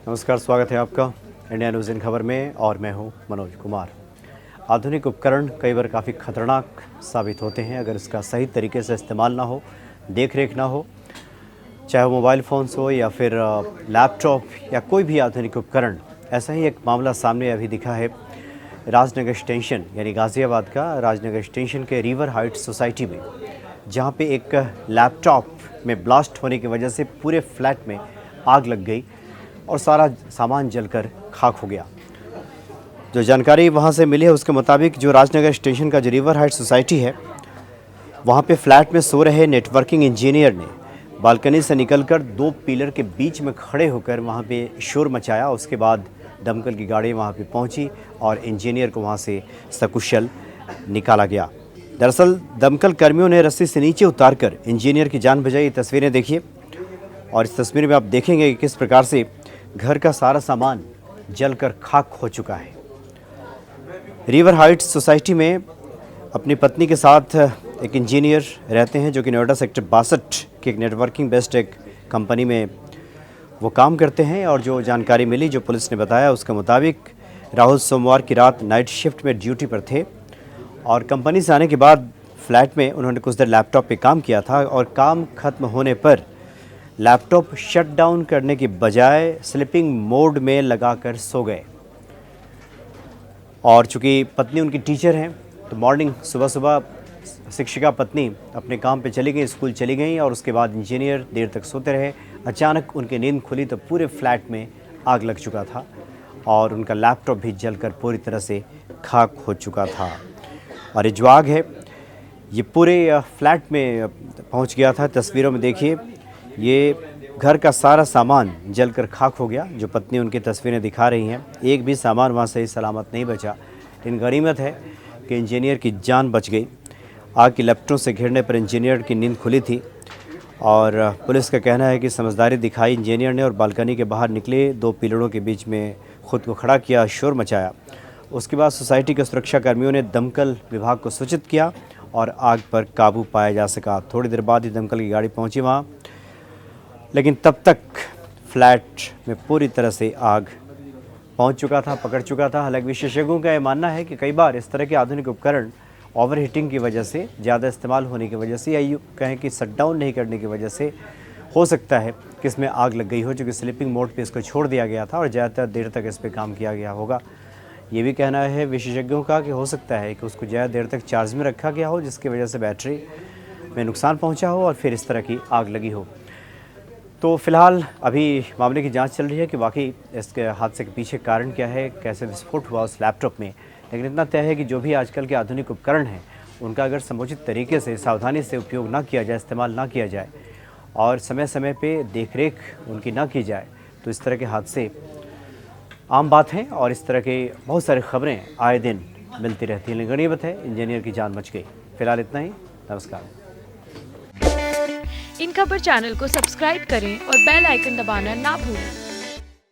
नमस्कार, स्वागत है आपका इंडिया न्यूज़ इन खबर में और मैं हूं मनोज कुमार। आधुनिक उपकरण कई बार काफ़ी खतरनाक साबित होते हैं अगर इसका सही तरीके से इस्तेमाल ना हो, देख रेख ना हो, चाहे वो मोबाइल फ़ोन्स हो या फिर लैपटॉप या कोई भी आधुनिक उपकरण। ऐसा ही एक मामला सामने अभी दिखा है राजनगर एक्सटेंशन यानी गाज़ियाबाद का राजनगर एक्सटेंशन के रिवर हाइट्स सोसाइटी में, जहाँ पे एक लैपटॉप में ब्लास्ट होने की वजह से पूरे फ्लैट में आग लग गई और सारा सामान जलकर खाक हो गया। जो जानकारी वहाँ से मिली है उसके मुताबिक जो राजनगर स्टेशन का जो रिवर हाइट सोसाइटी है, वहाँ पे फ्लैट में सो रहे नेटवर्किंग इंजीनियर ने बालकनी से निकलकर 2 पिलर के बीच में खड़े होकर वहाँ पे शोर मचाया। उसके बाद दमकल की गाड़ी वहाँ पे पहुँची और इंजीनियर को वहाँ से सकुशल निकाला गया। दरअसल दमकल कर्मियों ने रस्सी से नीचे उतारकर इंजीनियर की जान बचाई। ये तस्वीरें देखिए और इस तस्वीर में आप देखेंगे कि किस प्रकार से घर का सारा सामान जलकर खाक हो चुका है। रिवर हाइट्स सोसाइटी में अपनी पत्नी के साथ एक इंजीनियर रहते हैं जो कि नोएडा सेक्टर 62 की एक नेटवर्किंग बेस्ड एक कंपनी में वो काम करते हैं। और जो जानकारी मिली, जो पुलिस ने बताया उसके मुताबिक राहुल सोमवार की रात नाइट शिफ्ट में ड्यूटी पर थे और कंपनी से आने के बाद फ्लैट में उन्होंने कुछ देर लैपटॉप पे काम किया था और काम खत्म होने पर लैपटॉप शट डाउन करने की बजाय स्लीपिंग मोड में लगाकर सो गए। और चूँकि पत्नी उनकी टीचर हैं तो मॉर्निंग सुबह शिक्षिका पत्नी अपने काम पे चली गई, स्कूल चली गई और उसके बाद इंजीनियर देर तक सोते रहे। अचानक उनकी नींद खुली तो पूरे फ्लैट में आग लग चुका था और उनका लैपटॉप भी जलकर पूरी तरह से खाक हो चुका था। और ये जो आग है ये पूरे फ्लैट में पहुंच गया था। तस्वीरों में देखिए, ये घर का सारा सामान जलकर खाक हो गया। जो पत्नी उनकी तस्वीरें दिखा रही हैं, एक भी सामान वहाँ सही सलामत नहीं बचा। लेकिन गनीमत है कि इंजीनियर की जान बच गई। आग की लपटों से घिरने पर इंजीनियर की नींद खुली थी और पुलिस का कहना है कि समझदारी दिखाई इंजीनियर ने और बालकनी के बाहर निकले 2 पिलरों के बीच में खुद को खड़ा किया, शोर मचाया। उसके बाद सोसाइटी के सुरक्षा कर्मियों ने दमकल विभाग को सूचित किया और आग पर काबू पाया जा सका। थोड़ी देर बाद ही दमकल की गाड़ी पहुँची वहाँ, लेकिन तब तक फ्लैट में पूरी तरह से आग पहुंच चुका था, पकड़ चुका था। हालांकि विशेषज्ञों का यह मानना है कि कई बार इस तरह के आधुनिक उपकरण ओवर हीटिंग की वजह से, ज़्यादा इस्तेमाल होने की वजह से या यूँ कहें कि शट डाउन नहीं करने की वजह से हो सकता है कि इसमें आग लग गई हो, जो कि स्लीपिंग मोड पे इसको छोड़ दिया गया था और ज़्यादातर देर तक इस पर काम किया गया होगा। ये भी कहना है विशेषज्ञों का कि हो सकता है कि उसको ज़्यादा देर तक चार्ज में रखा गया हो, जिसकी वजह से बैटरी में नुकसान पहुँचा हो और फिर इस तरह की आग लगी हो। तो फिलहाल अभी मामले की जांच चल रही है कि वाकई इसके हादसे के पीछे कारण क्या है, कैसे विस्फोट हुआ उस लैपटॉप में। लेकिन इतना तय है कि जो भी आजकल के आधुनिक उपकरण हैं उनका अगर समुचित तरीके से सावधानी से उपयोग ना किया जाए, इस्तेमाल ना किया जाए और समय समय पे देखरेख उनकी ना की जाए तो इस तरह के हादसे आम बात हैं। और इस तरह के बहुत सारी खबरें आए दिन मिलती रहती हैं। लेकिन गनीमत है इंजीनियर की जान बच गई। फिलहाल इतना ही। नमस्कार। इन खबर चैनल को सब्सक्राइब करें और बेल आइकन दबाना ना भूलें।